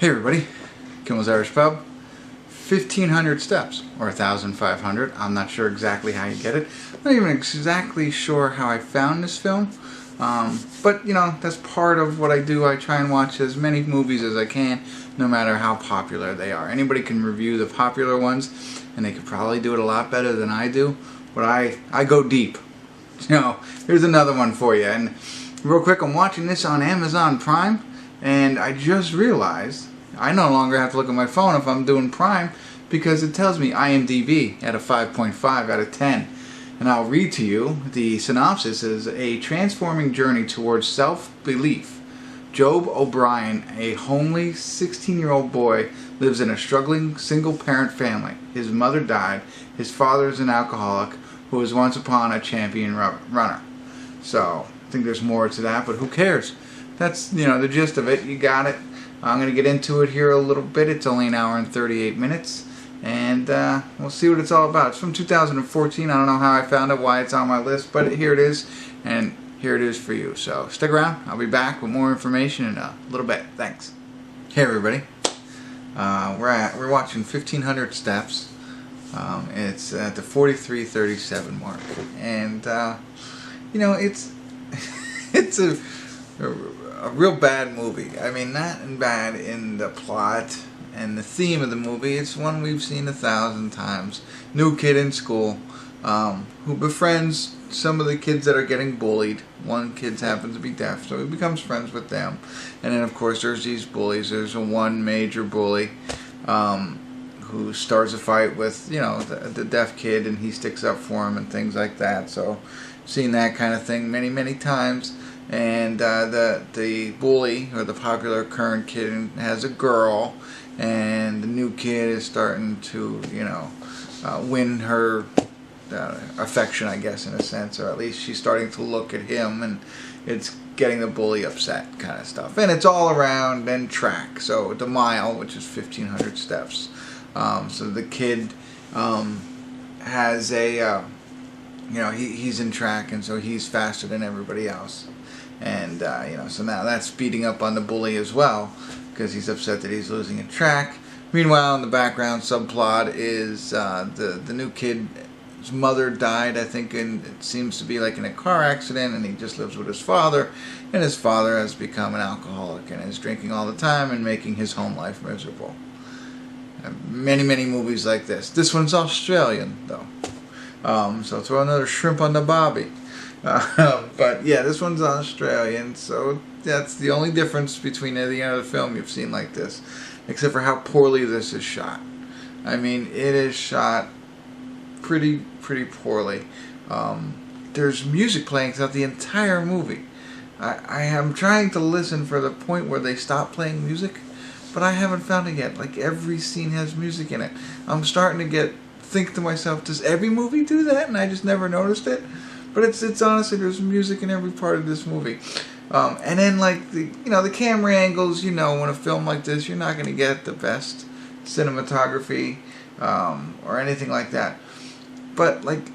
Hey everybody, Kimmel's Irish Pub. 1,500 steps, or 1,500. I'm not sure exactly how you get it. I'm not even exactly sure how I found this film. But, you know, that's part of what I do. I try and watch as many movies as I can, no matter how popular they are. Anybody can review the popular ones, and they could probably do it a lot better than I do. But I go deep. You know, here's another one for you. And real quick, I'm watching this on Amazon Prime. And I just realized I no longer have to look at my phone if I'm doing Prime because it tells me IMDb at a 5.5 out of 10. And I'll read to you the synopsis is a transforming journey towards self-belief. Job O'Brien, a homely 16-year-old boy, lives in a struggling single-parent family. His mother died. His father is an alcoholic who was once upon a champion runner. So I think there's more to that, but who cares? That's, you know, the gist of it. You got it. I'm going to get into it here a little bit. It's only an hour and 38 minutes. And we'll see what it's all about. It's from 2014. I don't know how I found it, why it's on my list. But here it is. And here it is for you. So stick around. I'll be back with more information in a little bit. Thanks. Hey, everybody. We're watching 1,500 Steps. It's at the 43:37 mark. And, you know, it's a real bad movie. I mean, not bad in the plot and the theme of the movie. It's one we've seen 1,000 times. New kid in school who befriends some of the kids that are getting bullied. One kid happens to be deaf, so he becomes friends with them. And then, of course, there's these bullies. There's one major bully who starts a fight with, you know, the deaf kid, and he sticks up for him and things like that. So, seen that kind of thing many, many times. And the bully, or the popular current kid, has a girl, and the new kid is starting to, you know, win her affection, I guess, in a sense, or at least she's starting to look at him, and it's getting the bully upset, kind of stuff. And it's all around and track, so the mile, which is 1,500 steps. So the kid has a, you know, he's in track, and so he's faster than everybody else. And, you know, so now that's speeding up on the bully as well, because he's upset that he's losing in track. Meanwhile, in the background subplot is the new kid's mother died, I think, and it seems to be like in a car accident, and he just lives with his father. And his father has become an alcoholic and is drinking all the time and making his home life miserable. Many, many movies like this. This one's Australian, though. So throw another shrimp on the barbie. But yeah, this one's Australian, so that's the only difference between any other film you've seen like this, except for how poorly this is shot. I mean, it is shot pretty poorly. There's music playing throughout the entire movie. I am trying to listen for the point where they stop playing music, but I haven't found it yet. Like, every scene has music in it. I'm starting to think to myself, does every movie do that? And I just never noticed it. But it's honestly, there's music in every part of this movie. And then, like, the camera angles, you know, in a film like this, you're not going to get the best cinematography or anything like that. But, like,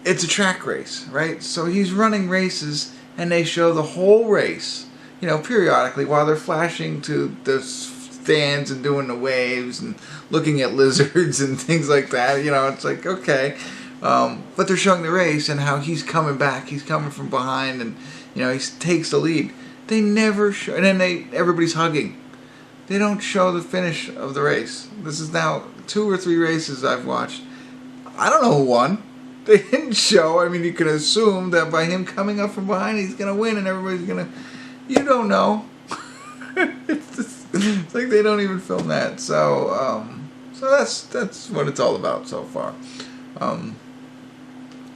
it's a track race, right? So he's running races, and they show the whole race, you know, periodically while they're flashing to the stands and doing the waves and looking at lizards and things like that. You know, it's like, okay. But they're showing the race and how he's coming back. He's coming from behind, and, you know, he takes the lead. They never show, and then everybody's hugging. They don't show the finish of the race. This is now 2 or 3 races I've watched. I don't know who won. They didn't show. I mean, you can assume that by him coming up from behind, he's gonna win, and everybody's gonna. You don't know. It's like they don't even film that. So that's what it's all about so far.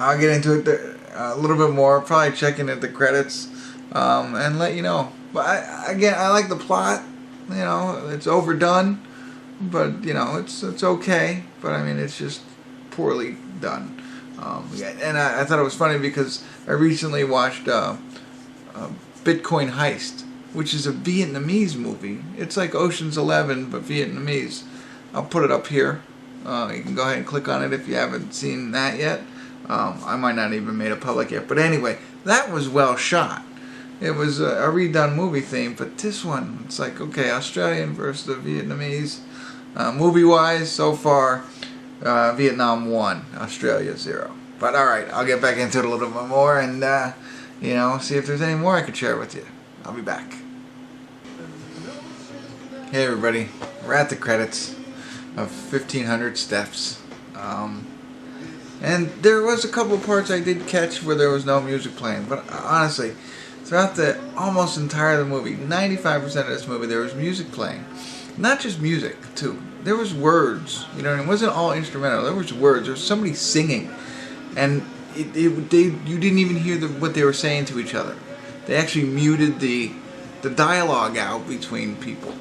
I'll get into it a little bit more, probably checking at the credits, and let you know. But I like the plot. You know, it's overdone, but, you know, it's okay. But I mean, it's just poorly done. And I thought it was funny because I recently watched Bitcoin Heist, which is a Vietnamese movie. It's like Ocean's 11, but Vietnamese. I'll put it up here. You can go ahead and click on it if you haven't seen that yet. I might not even made it public yet. But anyway, that was well shot. it was a redone movie theme. But this one, it's like, okay, Australian versus the Vietnamese. Movie-wise, so far, Vietnam 1, Australia 0. But alright, I'll get back into it a little bit more and, see if there's any more I could share with you. I'll be back. Hey everybody, we're at the credits of 1500 Steps. And there was a couple of parts I did catch where there was no music playing, but honestly, throughout the almost entire of the movie, 95% of this movie, there was music playing. Not just music, too. There was words, and it wasn't all instrumental. There was words. There was somebody singing, and you didn't even hear what they were saying to each other. They actually muted the dialogue out between people,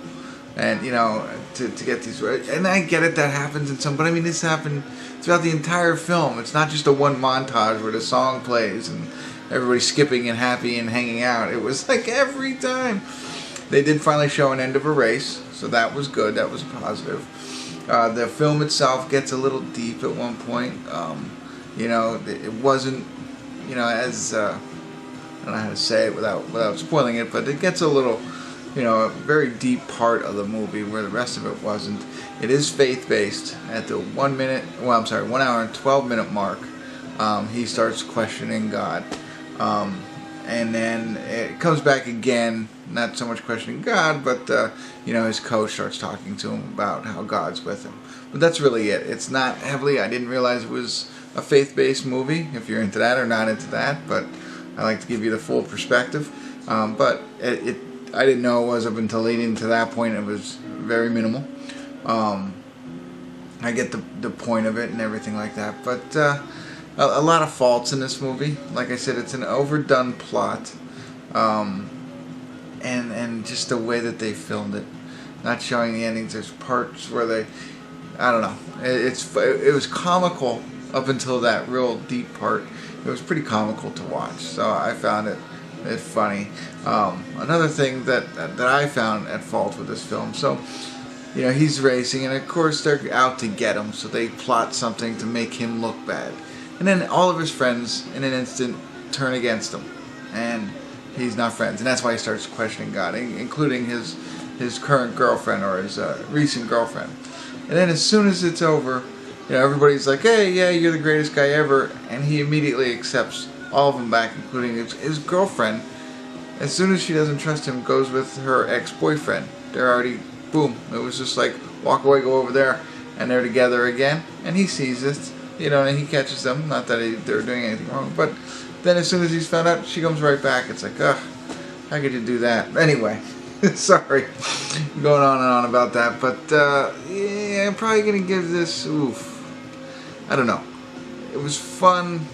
and to get these words. And I get it, that happens in some, but I mean, this happened throughout the entire film. It's not just a one montage where the song plays and everybody's skipping and happy and hanging out. It was like every time. They did finally show an end of a race, so that was good. That was positive. The film itself gets a little deep at one point. It wasn't, as I don't know how to say it without spoiling it, but it gets a little, a very deep part of the movie where the rest of it wasn't. It is faith-based. At the 1 hour and 12-minute mark, he starts questioning God. And then it comes back again, not so much questioning God, but, his coach starts talking to him about how God's with him. But that's really it. It's not heavily, I didn't realize it was a faith-based movie, if you're into that or not into that, but I like to give you the full perspective. But I didn't know it was up until leading to that point. It was very minimal. I get the point of it and everything like that, but a lot of faults in this movie. Like I said, it's an overdone plot, and just the way that they filmed it, not showing the endings. There's parts where I don't know. It was comical up until that real deep part. It was pretty comical to watch, so I found it funny. Another thing that I found at fault with this film, so he's racing, and of course they're out to get him, so they plot something to make him look bad. And then all of his friends, in an instant, turn against him. And he's not friends. And that's why he starts questioning God, including his current girlfriend or his recent girlfriend. And then as soon as it's over, everybody's like, hey, yeah, you're the greatest guy ever. And he immediately accepts all of them back, including his girlfriend. As soon as she doesn't trust him, goes with her ex-boyfriend. They're already, boom. It was just like, walk away, go over there. And they're together again. And he sees it. And he catches them. Not that they're doing anything wrong, but then as soon as he's found out, she comes right back. It's like, ugh, how could you do that? Anyway, sorry, going on and on about that, but yeah, I'm probably gonna give this, I don't know. It was fun,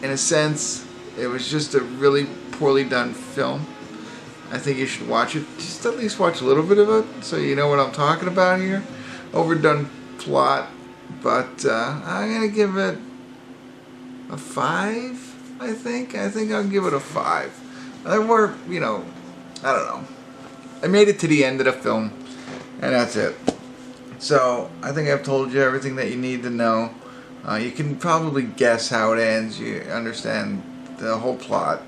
in a sense. It was just a really poorly done film. I think you should watch it. Just at least watch a little bit of it, so you know what I'm talking about here. Overdone plot. But I'm going to give it a 5, I think. I think I'll give it a 5. There were, I don't know. I made it to the end of the film, and that's it. So, I think I've told you everything that you need to know. You can probably guess how it ends. You understand the whole plot.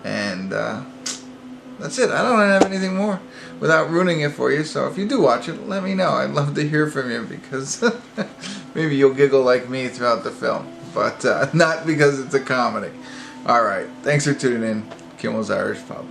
And that's it. I don't have anything more without ruining it for you. So if you do watch it, let me know. I'd love to hear from you, because maybe you'll giggle like me throughout the film. But not because it's a comedy. Alright. Thanks for tuning in. Kimmel's Irish Pub.